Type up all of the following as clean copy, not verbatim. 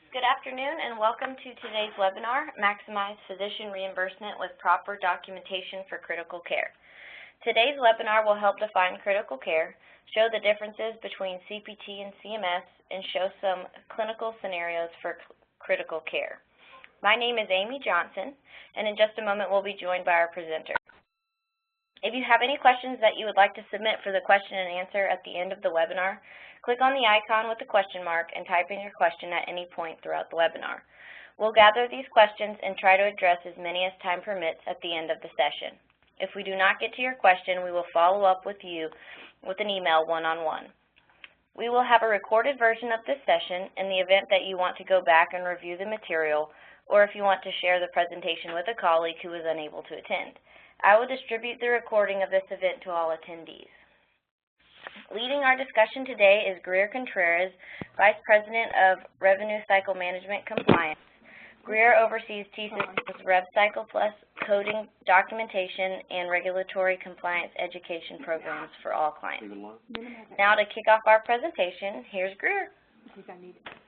Good afternoon and welcome to today's webinar, Maximize Physician Reimbursement with Proper Documentation for Critical Care. Today's webinar will help define critical care, show the differences between CPT and CMS, and show some clinical scenarios for critical care. My name is Amy Johnson, and in just a moment we'll be joined by our presenter. If you have any questions that you would like to submit for the question and answer at the end of the webinar, click on the icon with the question mark and type in your question at any point throughout the webinar. We'll gather these questions and try to address as many as time permits at the end of the session. If we do not get to your question, we will follow up with you with an email one-on-one. We will have a recorded version of this session in the event that you want to go back and review the material, or if you want to share the presentation with a colleague who is unable to attend. I will distribute the recording of this event to all attendees. Leading our discussion today is Greer Contreras, Vice President of Revenue Cycle Management Compliance. Greer oversees T-Systems RevCycle Plus coding, documentation, and regulatory compliance education programs for all clients. Now to kick off our presentation, here's Greer.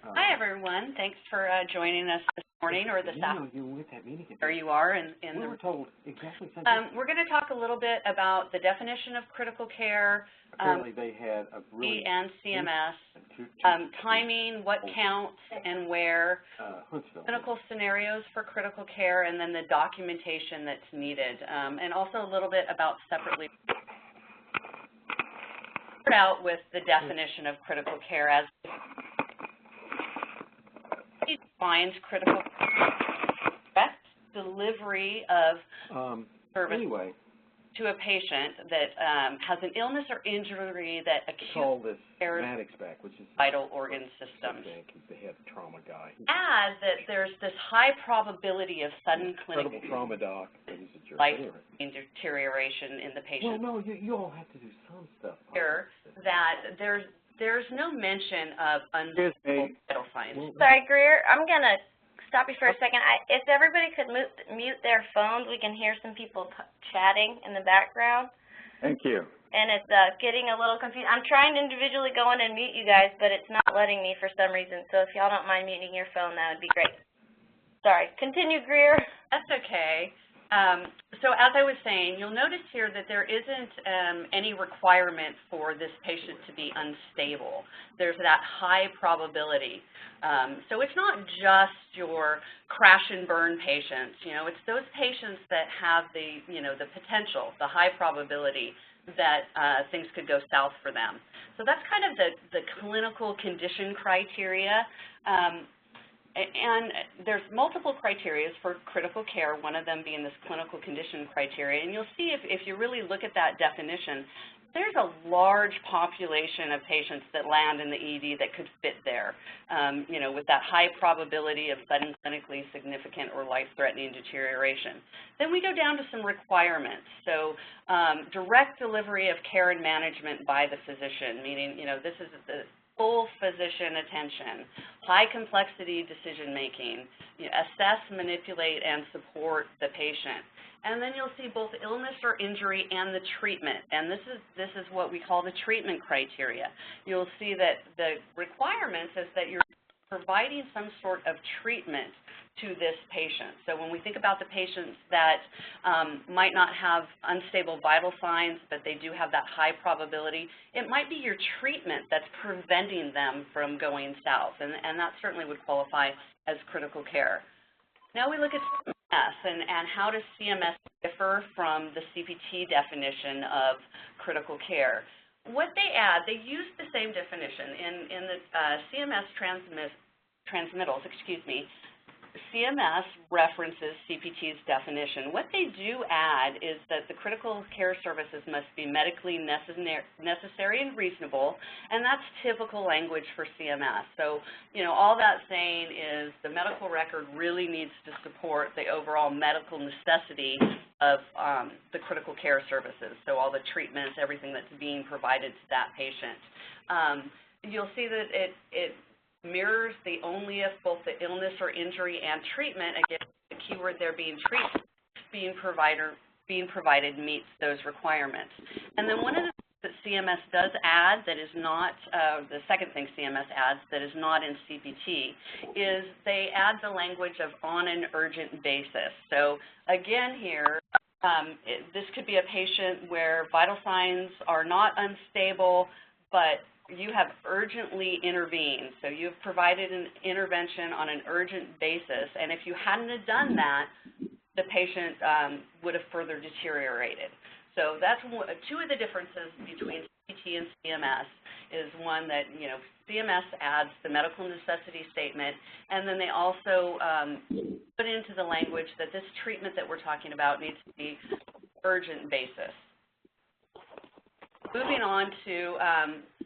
Hi everyone, thanks for joining us this morning or this afternoon. There you are in the. We were told exactly something. We're going to talk a little bit about the definition of critical care. Apparently they had a really and CMS, timing, what counts and where, clinical scenarios for critical care, and then the documentation that's needed, and also a little bit about separately. Start out with the definition of critical care as it defines critical care, delivery of service to a patient that has an illness or injury that acutely impairs vital organ systems. They had a trauma guy. Add that there's this high probability of sudden clinical trauma doc, life deterioration in the patient. Well, no, you all have to do some stuff. Here, that there's no mention of unstable vital signs. Sorry, Greer, I'm going to stop you for a second. If everybody could mute their phones, we can hear some people chatting in the background. Thank you. And it's getting a little confused. I'm trying to individually go in and mute you guys, but it's not letting me for some reason. So if y'all don't mind muting your phone, that would be great. Sorry. Continue, Greer. That's okay. So as I was saying, you'll notice here that there isn't any requirement for this patient to be unstable. There's that high probability. So it's not just your crash and burn patients. You know, it's those patients that have the, the potential, the high probability that things could go south for them. So that's kind of the clinical condition criteria. And there's multiple criteria for critical care, one of them being this clinical condition criteria. And you'll see if you really look at that definition, there's a large population of patients that land in the ED that could fit there, with that high probability of sudden clinically significant or life-threatening deterioration. Then we go down to some requirements. So direct delivery of care and management by the physician, meaning, this is the full physician attention, high complexity decision making, assess, manipulate, and support the patient. And then you'll see both illness or injury and the treatment. And this is what we call the treatment criteria. You'll see that the requirements is that you're providing some sort of treatment to this patient. So when we think about the patients that might not have unstable vital signs, but they do have that high probability, it might be your treatment that's preventing them from going south, and that certainly would qualify as critical care. Now we look at CMS, and how does CMS differ from the CPT definition of critical care? What they add, they use the same definition. In the CMS transmittals, CMS references CPT's definition. What they do add is that the critical care services must be medically necessary and reasonable, and that's typical language for CMS. So, all that's saying is the medical record really needs to support the overall medical necessity of the critical care services, so all the treatments, everything that's being provided to that patient. You'll see that it mirrors the only if both the illness or injury and treatment, again, the keyword there being treatment, being provided meets those requirements. And then one of the that CMS does add that is not, the second thing CMS adds that is not in CPT is they add the language of on an urgent basis. So again here, this could be a patient where vital signs are not unstable, but you have urgently intervened. So you've provided an intervention on an urgent basis, and if you hadn't have done that, the patient would have further deteriorated. So that's two of the differences between CPT and CMS is one that, CMS adds the medical necessity statement, and then they also put into the language that this treatment that we're talking about needs to be urgent basis. Moving on to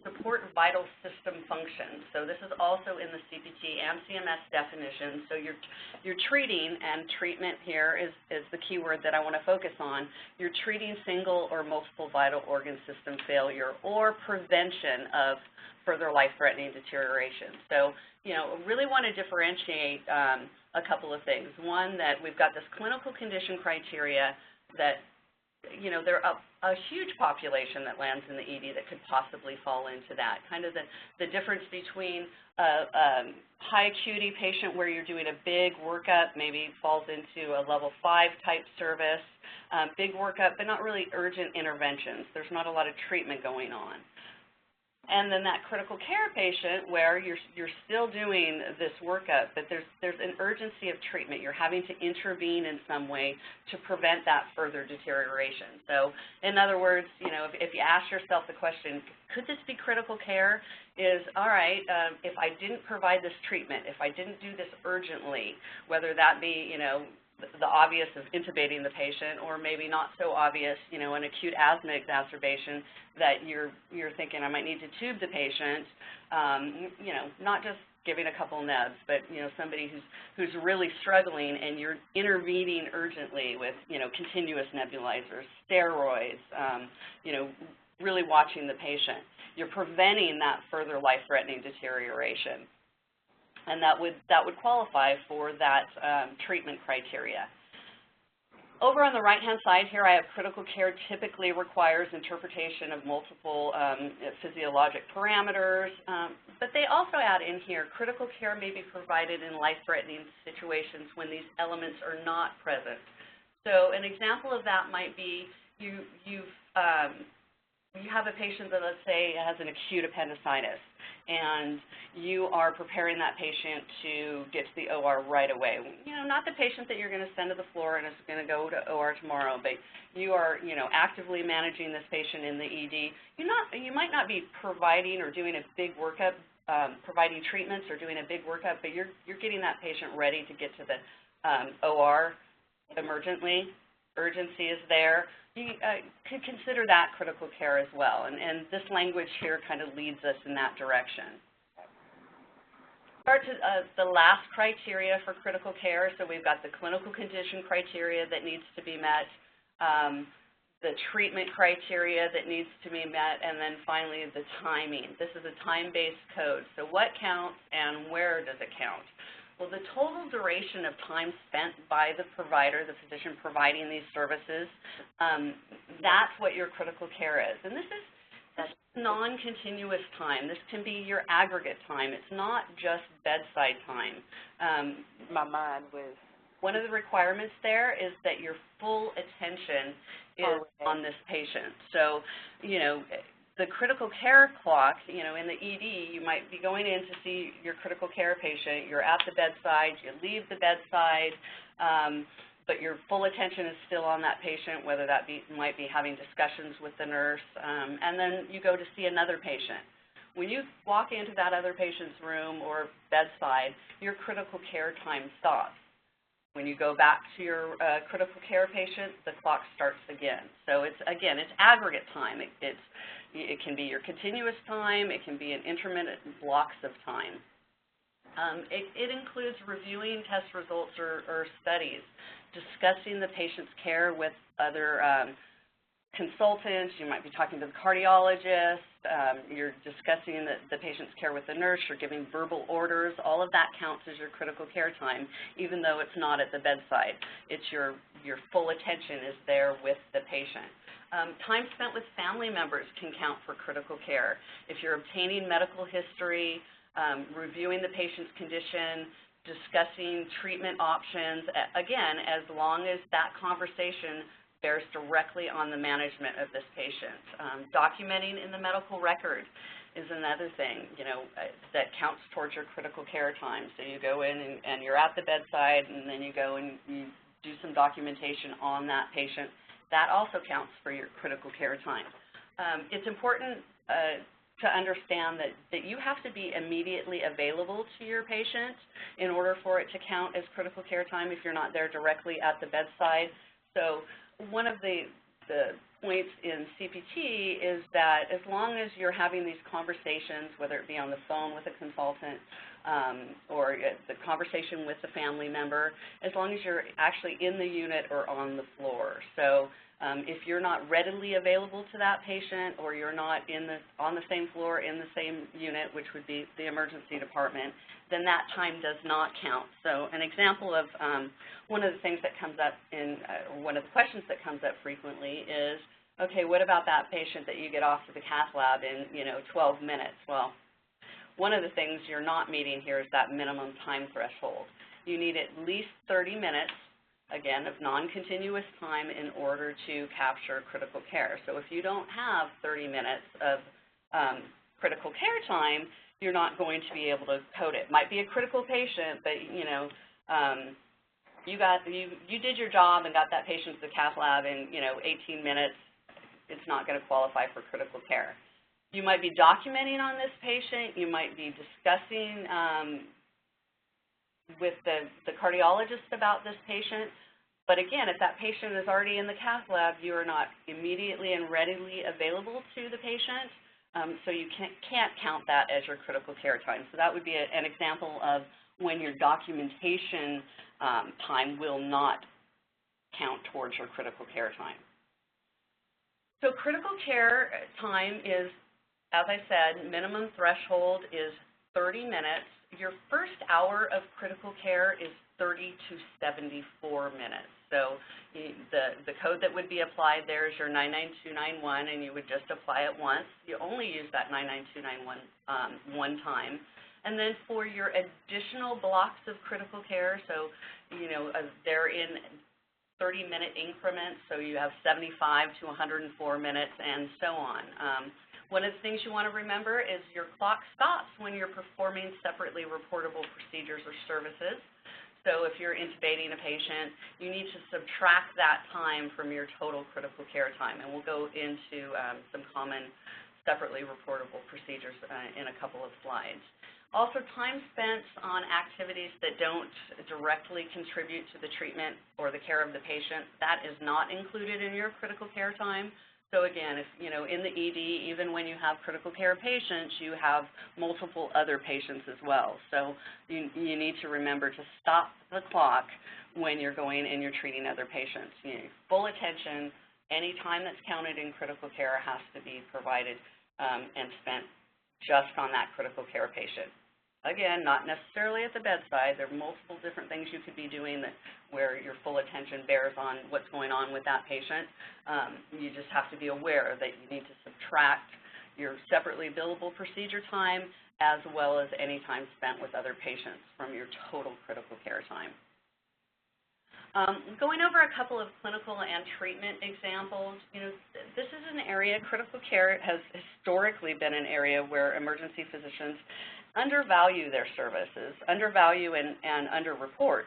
support vital system functions. So this is also in the CPT and CMS definition. So you're treating, and treatment here is the key word that I want to focus on. You're treating single or multiple vital organ system failure or prevention of further life-threatening deterioration. So, really want to differentiate a couple of things. One, that we've got this clinical condition criteria that there are a huge population that lands in the ED that could possibly fall into that. Kind of the difference between a high acuity patient where you're doing a big workup, maybe falls into a level 5 type service, big workup, but not really urgent interventions. There's not a lot of treatment going on. And then that critical care patient where you're still doing this workup, but there's an urgency of treatment. You're having to intervene in some way to prevent that further deterioration. So in other words, if you ask yourself the question, could this be critical care, is, all right, if I didn't provide this treatment, if I didn't do this urgently, whether that be, the obvious of intubating the patient, or maybe not so obvious, an acute asthma exacerbation that you're thinking I might need to tube the patient, not just giving a couple nebs, but somebody who's really struggling, and you're intervening urgently with continuous nebulizers, steroids, really watching the patient. You're preventing that further life-threatening deterioration. And that would qualify for that treatment criteria. Over on the right-hand side here, I have critical care typically requires interpretation of multiple physiologic parameters, but they also add in here critical care may be provided in life-threatening situations when these elements are not present. So an example of that might be you have a patient that, let's say, has an acute appendicitis, and you are preparing that patient to get to the OR right away. Not the patient that you're going to send to the floor and is going to go to OR tomorrow, but you are, actively managing this patient in the ED. You might not be providing or doing a big workup, providing treatments or doing a big workup, but you're getting that patient ready to get to the OR emergently. Urgency is there. You could consider that critical care as well, and this language here kind of leads us in that direction. Start to the last criteria for critical care. So we've got the clinical condition criteria that needs to be met, the treatment criteria that needs to be met, and then finally the timing. This is a time-based code. So what counts and where does it count? Well, the total duration of time spent by the provider, the physician providing these services, that's what your critical care is. And this is non-continuous time. This can be your aggregate time. It's not just bedside time. My mind was... One of the requirements there is that your full attention is on this patient. So, the critical care clock, in the ED, you might be going in to see your critical care patient. You're at the bedside. You leave the bedside, but your full attention is still on that patient, whether that might be having discussions with the nurse, and then you go to see another patient. When you walk into that other patient's room or bedside, your critical care time stops. When you go back to your critical care patient, the clock starts again. So it's aggregate time. It can be your continuous time. It can be an intermittent blocks of time. It includes reviewing test results or studies, discussing the patient's care with other consultant, you might be talking to the cardiologist, you're discussing the patient's care with the nurse, you're giving verbal orders. All of that counts as your critical care time, even though it's not at the bedside. It's your full attention is there with the patient. Time spent with family members can count for critical care. If you're obtaining medical history, reviewing the patient's condition, discussing treatment options, again, as long as that conversation bears directly on the management of this patient. Documenting in the medical record is another thing, that counts towards your critical care time. So you go in and you're at the bedside, and then you go and you do some documentation on that patient. That also counts for your critical care time. It's important to understand that you have to be immediately available to your patient in order for it to count as critical care time if you're not there directly at the bedside. So one of the points in CPT is that as long as you're having these conversations, whether it be on the phone with a consultant or the conversation with the family member, as long as you're actually in the unit or on the floor. So if you're not readily available to that patient, or you're not on the same floor in the same unit, which would be the emergency department, then that time does not count. So an example of one of the things that comes up one of the questions that comes up frequently is, okay, what about that patient that you get off to the cath lab in 12 minutes? Well, one of the things you're not meeting here is that minimum time threshold. You need at least 30 minutes, again, of non-continuous time in order to capture critical care. So if you don't have 30 minutes of critical care time, you're not going to be able to code it. Might be a critical patient, but you did your job and got that patient to the cath lab in 18 minutes. It's not going to qualify for critical care. You might be documenting on this patient. You might be discussing with the cardiologist about this patient. But again, if that patient is already in the cath lab, you are not immediately and readily available to the patient, so you can't count that as your critical care time. So that would be an example of when your documentation time will not count towards your critical care time. So critical care time is, as I said, minimum threshold is 30 minutes. Your first hour of critical care is 30 to 74 minutes. So the code that would be applied there is your 99291, and you would just apply it once. You only use that 99291 one time. And then for your additional blocks of critical care, so they're in 30-minute increments, so you have 75 to 104 minutes and so on. One of the things you want to remember is your clock stops when you're performing separately reportable procedures or services. So if you're intubating a patient, you need to subtract that time from your total critical care time. And we'll go into some common separately reportable procedures in a couple of slides. Also, time spent on activities that don't directly contribute to the treatment or the care of the patient, that is not included in your critical care time. So again, if in the ED, even when you have critical care patients, you have multiple other patients as well. So you need to remember to stop the clock when you're going and you're treating other patients. Full attention, any time that's counted in critical care has to be provided and spent just on that critical care patient. Again, not necessarily at the bedside. There are multiple different things you could be doing where your full attention bears on what's going on with that patient. You just have to be aware that you need to subtract your separately billable procedure time as well as any time spent with other patients from your total critical care time. Going over a couple of clinical and treatment examples, this is an area, critical care has historically been an area where emergency physicians undervalue their services, undervalue and underreport.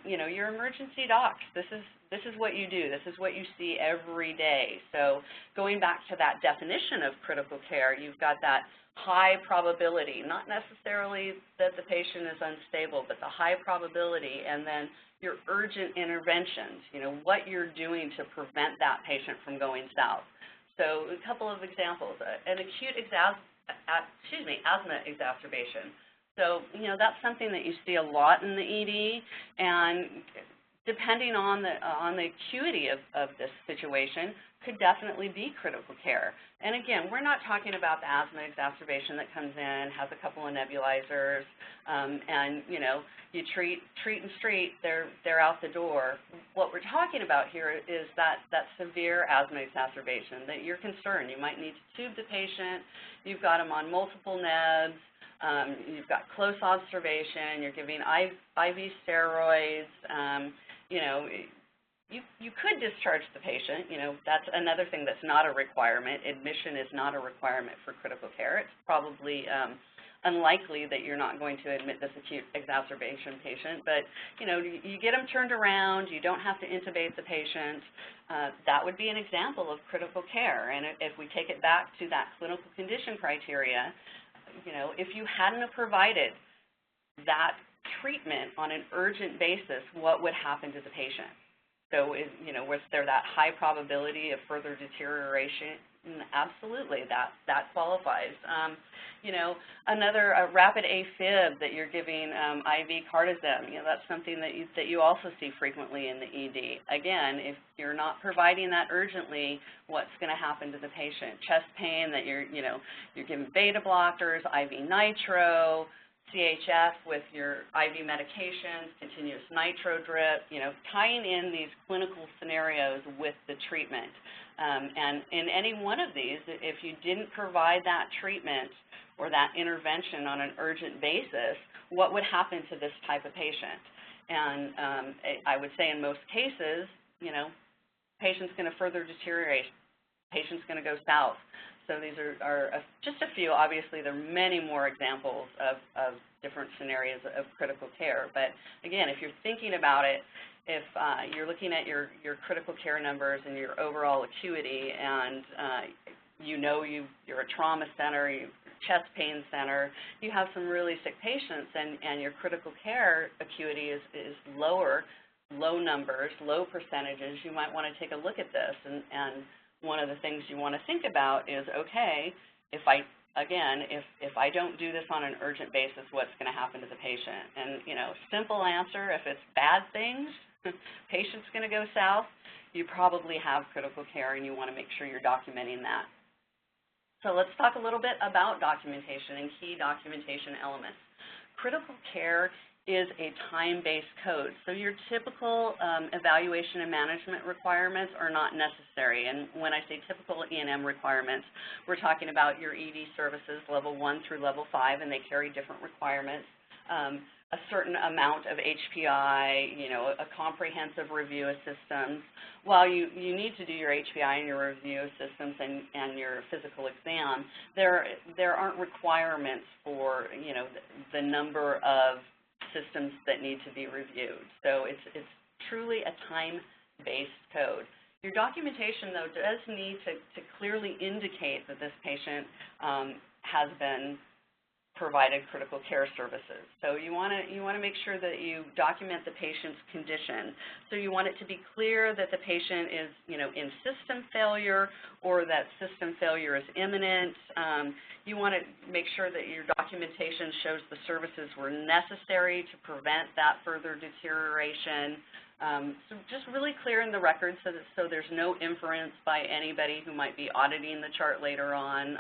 Your emergency docs, this is what you do. This is what you see every day. So going back to that definition of critical care, you've got that high probability, not necessarily that the patient is unstable, but the high probability, and then your urgent interventions, what you're doing to prevent that patient from going south. So a couple of examples, an acute asthma exacerbation. So, that's something that you see a lot in the ED, and depending on the acuity of this situation, could definitely be critical care. And again, we're not talking about the asthma exacerbation that comes in, has a couple of nebulizers, and you treat and treat, they're out the door. What we're talking about here is that severe asthma exacerbation, that you're concerned. You might need to tube the patient, you've got them on multiple nebs, you've got close observation, you're giving IV steroids, You could discharge the patient. That's another thing that's not a requirement. Admission is not a requirement for critical care. It's probably unlikely that you're not going to admit this acute exacerbation patient, but you get them turned around. You don't have to intubate the patient. That would be an example of critical care. And if we take it back to that clinical condition criteria, if you hadn't have provided that treatment on an urgent basis, what would happen to the patient? So, was there that high probability of further deterioration? Absolutely, that qualifies. Another rapid AFib that you're giving IV cardizem, that's something that you also see frequently in the ED. Again, if you're not providing that urgently, what's going to happen to the patient? Chest pain that you're giving beta blockers, IV nitro, CHF with your IV medications, continuous nitro drip, tying in these clinical scenarios with the treatment. And in any one of these, if you didn't provide that treatment or that intervention on an urgent basis, what would happen to this type of patient? And I would say in most cases, patient's going to further deteriorate, patient's going to go south. So these are just a few. Obviously, there are many more examples of different scenarios of critical care. But again, if you're thinking about it, if you're looking at your critical care numbers and your overall acuity, and you're a trauma center, you're a chest pain center, you have some really sick patients, and your critical care acuity is lower, low numbers, low percentages, you might want to take a look at this. And one of the things you want to think about is, okay, if I don't do this on an urgent basis, what's going to happen to the patient? And, simple answer, if it's bad things, patient's going to go south, you probably have critical care and you want to make sure you're documenting that. So let's talk a little bit about documentation and key documentation elements. Critical care is a time-based code. So your typical evaluation and management requirements are not necessary. And when I say typical E&M requirements, we're talking about your ED services, level 1 through level 5, and they carry different requirements. A certain amount of HPI, a comprehensive review of systems. While you need to do your HPI and your review of systems and your physical exam, there aren't requirements for, the number of systems that need to be reviewed. So it's truly a time-based code. Your documentation, though, does need to clearly indicate that this patient has been provided critical care services. So you want to make sure that you document the patient's condition. So you want it to be clear that the patient is, in system failure or that system failure is imminent. You want to make sure that your documentation shows the services were necessary to prevent that further deterioration. So just really clear in the record so there's no inference by anybody who might be auditing the chart later on.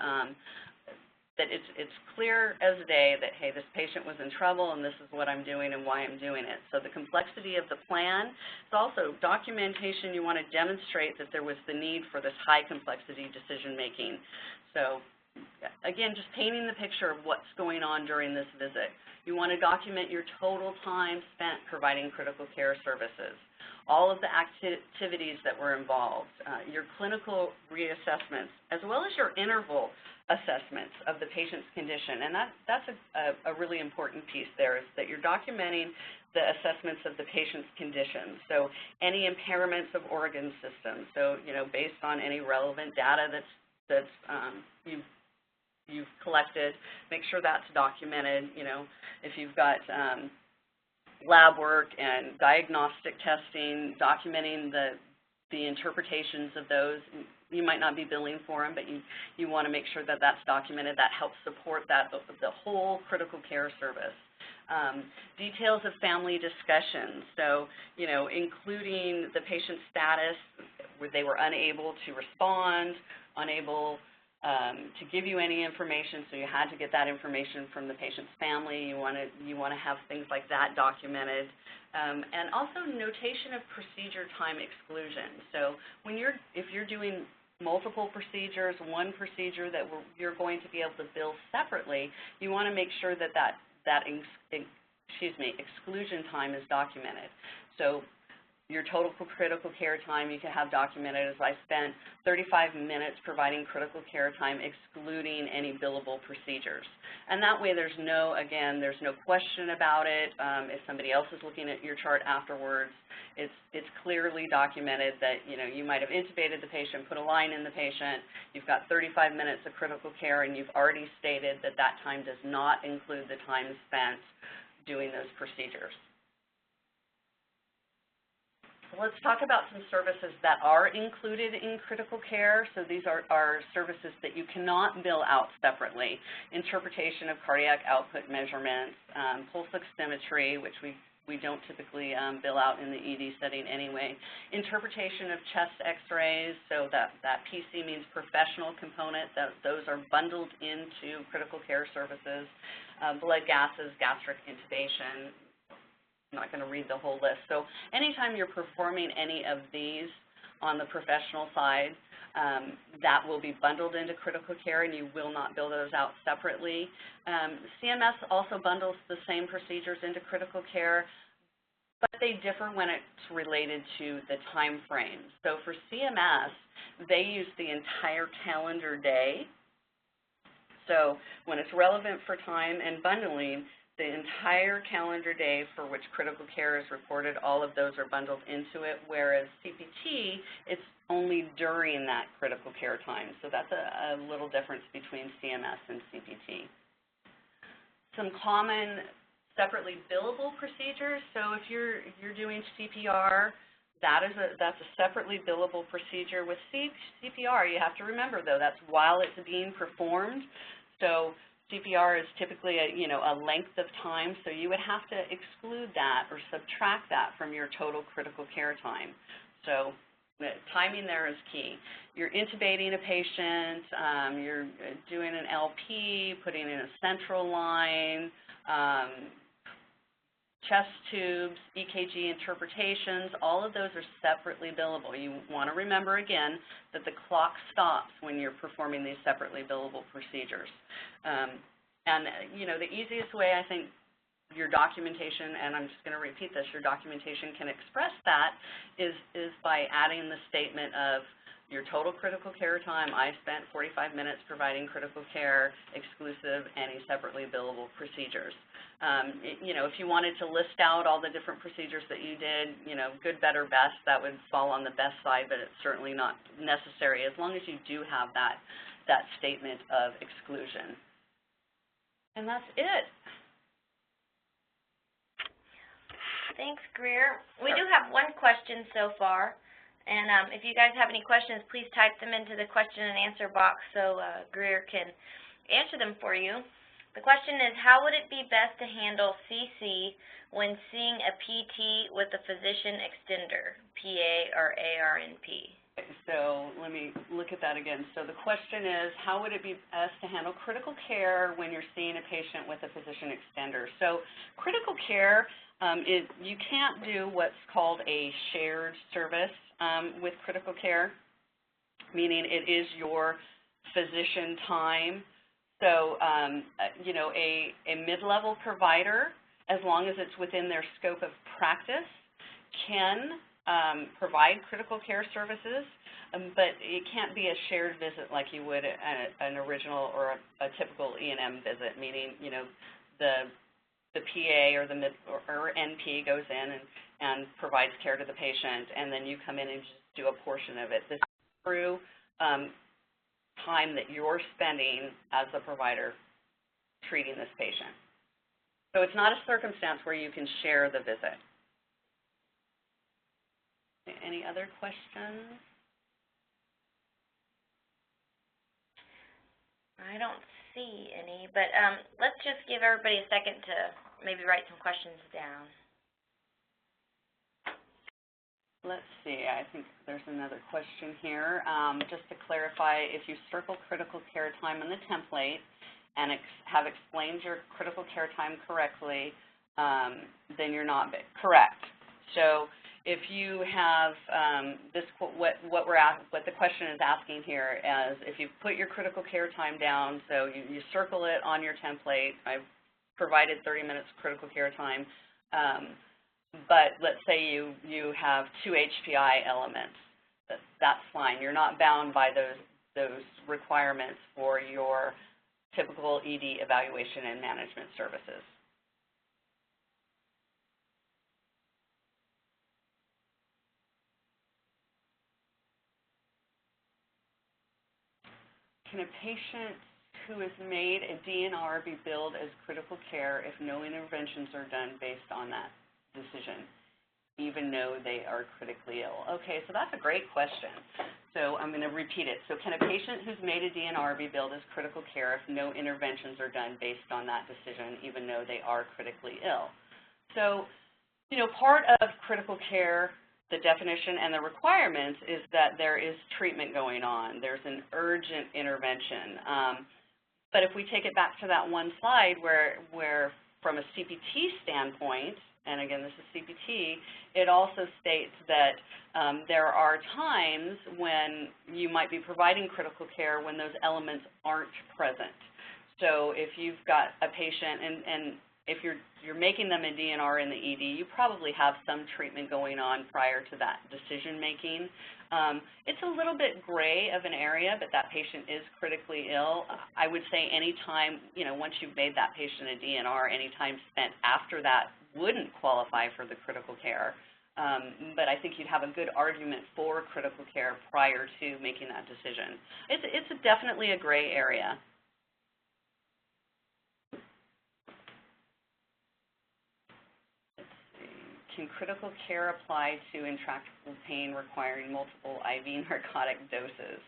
That it's clear as day that, hey, this patient was in trouble and this is what I'm doing and why I'm doing it. So the complexity of the plan. It's also documentation. You want to demonstrate that there was the need for this high complexity decision making. So again, just painting the picture of what's going on during this visit. You want to document your total time spent providing critical care services, all of the activities that were involved, your clinical reassessments, as well as your interval assessments of the patient's condition. And that's a really important piece there, is that you're documenting the assessments of the patient's condition. So any impairments of organ systems, so based on any relevant data that's you've collected, make sure that's documented. If you've got lab work and diagnostic testing, documenting the interpretations of those. You might not be billing for them, but you want to make sure that that's documented. That helps support the whole critical care service. Details of family discussions, so including the patient's status, where they were unable to respond, unable to give you any information, so you had to get that information from the patient's family. You want to have things like that documented, and also notation of procedure time exclusion. So if you're doing multiple procedures, one procedure that you're going to be able to bill separately, you want to make sure that exclusion time is documented. So your total critical care time you can have documented as I spent 35 minutes providing critical care time excluding any billable procedures. And that way there's no question about it. If somebody else is looking at your chart afterwards, it's clearly documented that you might have intubated the patient, put a line in the patient, you've got 35 minutes of critical care, and you've already stated that that time does not include the time spent doing those procedures. Let's talk about some services that are included in critical care. So these are services that you cannot bill out separately. Interpretation of cardiac output measurements, pulse oximetry, which we don't typically bill out in the ED setting anyway. Interpretation of chest x-rays, so that PC means professional component. Those are bundled into critical care services. Blood gases, gastric intubation. I'm not going to read the whole list. So anytime you're performing any of these on the professional side, that will be bundled into critical care, and you will not bill those out separately. CMS also bundles the same procedures into critical care, but they differ when it's related to the time frame. So for CMS, they use the entire calendar day. So when it's relevant for time and bundling, the entire calendar day for which critical care is reported, all of those are bundled into it, whereas CPT, it's only during that critical care time. So that's a little difference between CMS and CPT. Some common separately billable procedures. So if you're doing CPR, that's a separately billable procedure. With CPR, you have to remember, though, that's while it's being performed. So CPR is typically a length of time, so you would have to exclude that or subtract that from your total critical care time. So the timing there is key. You're intubating a patient, you're doing an LP, putting in a central line, chest tubes, EKG interpretations, all of those are separately billable. You want to remember, again, that the clock stops when you're performing these separately billable procedures. The easiest way, I think, your documentation, and I'm just going to repeat this, your documentation can express that is by adding the statement of your total critical care time. I spent 45 minutes providing critical care exclusive any separately billable procedures. If you wanted to list out all the different procedures that you did, good, better, best, that would fall on the best side, but it's certainly not necessary as long as you do have that statement of exclusion. And that's it. Thanks, Greer. We do have one question so far, and if you guys have any questions, please type them into the question and answer box so Greer can answer them for you. The question is, how would it be best to handle CC when seeing a PT with a physician extender, PA or ARNP? So let me look at that again. So the question is, how would it be best to handle critical care when you're seeing a patient with a physician extender? So critical care, you can't do what's called a shared service with critical care, meaning it is your physician time. So, a mid-level provider, as long as it's within their scope of practice, can provide critical care services, but it can't be a shared visit like you would an original or a typical E&M visit, meaning, the PA or the NP goes in and provides care to the patient, and then you come in and just do a portion of it. This is through time that you're spending as the provider treating this patient. So it's not a circumstance where you can share the visit. Any other questions? I don't see any, but let's just give everybody a second to maybe write some questions down. let's see, I think there's another question here. Just to clarify, if you circle critical care time in the template and have explained your critical care time correctly, then you're not correct. So if you have what the question is asking here is, if you put your critical care time down, so you circle it on your template, I've provided 30 minutes critical care time, but let's say you have 2 HPI elements, that's fine. You're not bound by those requirements for your typical ED evaluation and management services. Can a patient who is made a DNR be billed as critical care if no interventions are done based on that decision, even though they are critically ill? Okay, so that's a great question. So I'm going to repeat it. So can a patient who's made a DNR be billed as critical care if no interventions are done based on that decision, even though they are critically ill? So, part of critical care, the definition and the requirements, is that there is treatment going on. There's an urgent intervention. But if we take it back to that one slide where from a CPT standpoint, and again, this is CPT, it also states that there are times when you might be providing critical care when those elements aren't present. So if you've got a patient, and if you're making them a DNR in the ED, you probably have some treatment going on prior to that decision making. It's a little bit gray of an area, but that patient is critically ill. I would say any time, once you've made that patient a DNR, any time spent after that wouldn't qualify for the critical care. But I think you'd have a good argument for critical care prior to making that decision. It's definitely a gray area. Can critical care apply to intractable pain requiring multiple IV narcotic doses?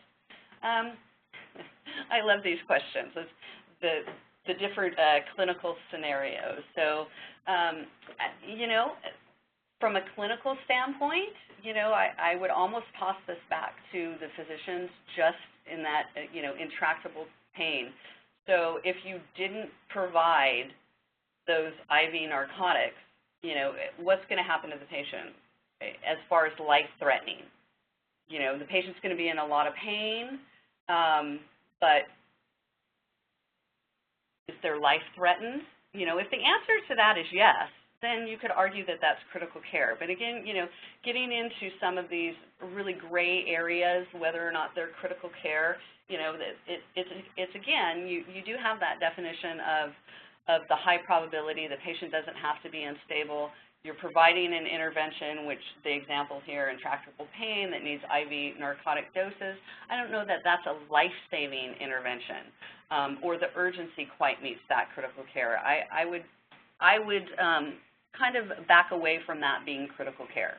I love these questions. It's the different clinical scenarios. So, from a clinical standpoint, I would almost toss this back to the physicians just in that, intractable pain. So if you didn't provide those IV narcotics, what's going to happen to the patient as far as life-threatening? The patient's going to be in a lot of pain, but is their life threatened? If the answer to that is yes, then you could argue that that's critical care. But again, getting into some of these really gray areas, whether or not they're critical care, it's again, you do have that definition of the high probability. The patient doesn't have to be unstable. You're providing an intervention, which the example here, intractable pain that needs IV narcotic doses. I don't know that that's a life-saving intervention, or the urgency quite meets that critical care. I would kind of back away from that being critical care.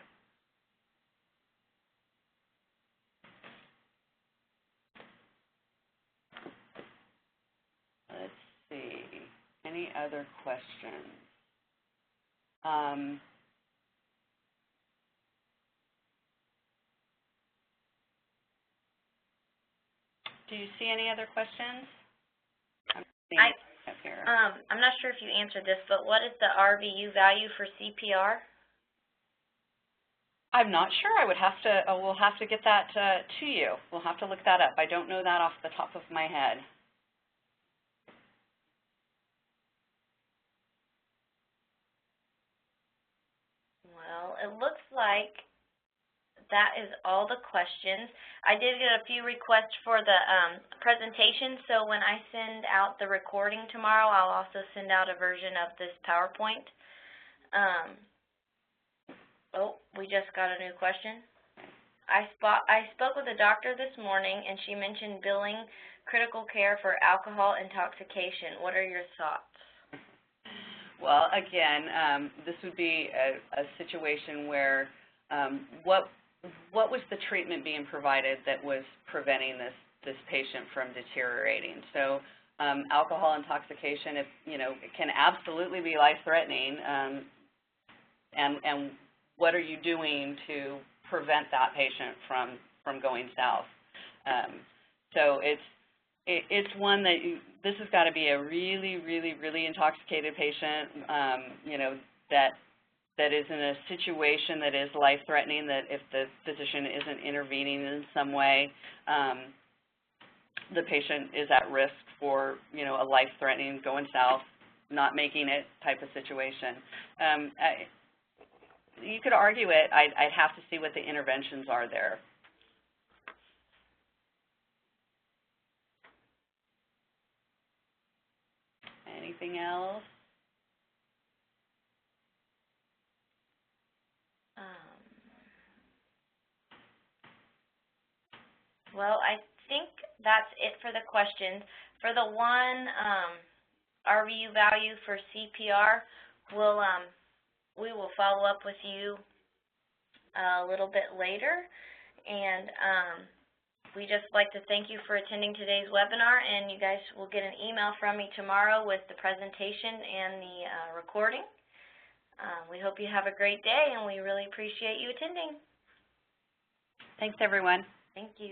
Let's see. Any other questions? Do you see any other questions? I'm not sure if you answered this, but what is the RVU value for CPR? I'm not sure. We'll have to get that to you. We'll have to look that up. I don't know that off the top of my head. Well, it looks like that is all the questions. I did get a few requests for the presentation, so when I send out the recording tomorrow, I'll also send out a version of this PowerPoint. Oh, we just got a new question. I spoke with a doctor this morning, and she mentioned billing critical care for alcohol intoxication. What are your thoughts? Well, again, this would be a situation where what was the treatment being provided that was preventing this patient from deteriorating? So alcohol intoxication, it can absolutely be life-threatening, and what are you doing to prevent that patient from going south. So it's one that this has got to be a really, really, really intoxicated patient, you know, that is in a situation that is life-threatening, that if the physician isn't intervening in some way, the patient is at risk for, you know, a life-threatening, going south, not making it type of situation. You could argue it. I'd have to see what the interventions are there. Anything else? Well, I think that's it for the questions. For the one RVU value for CPR, we will follow up with you a little bit later, and we just like to thank you for attending today's webinar, and you guys will get an email from me tomorrow with the presentation and the recording. We hope you have a great day, and we really appreciate you attending. Thanks, everyone. Thank you.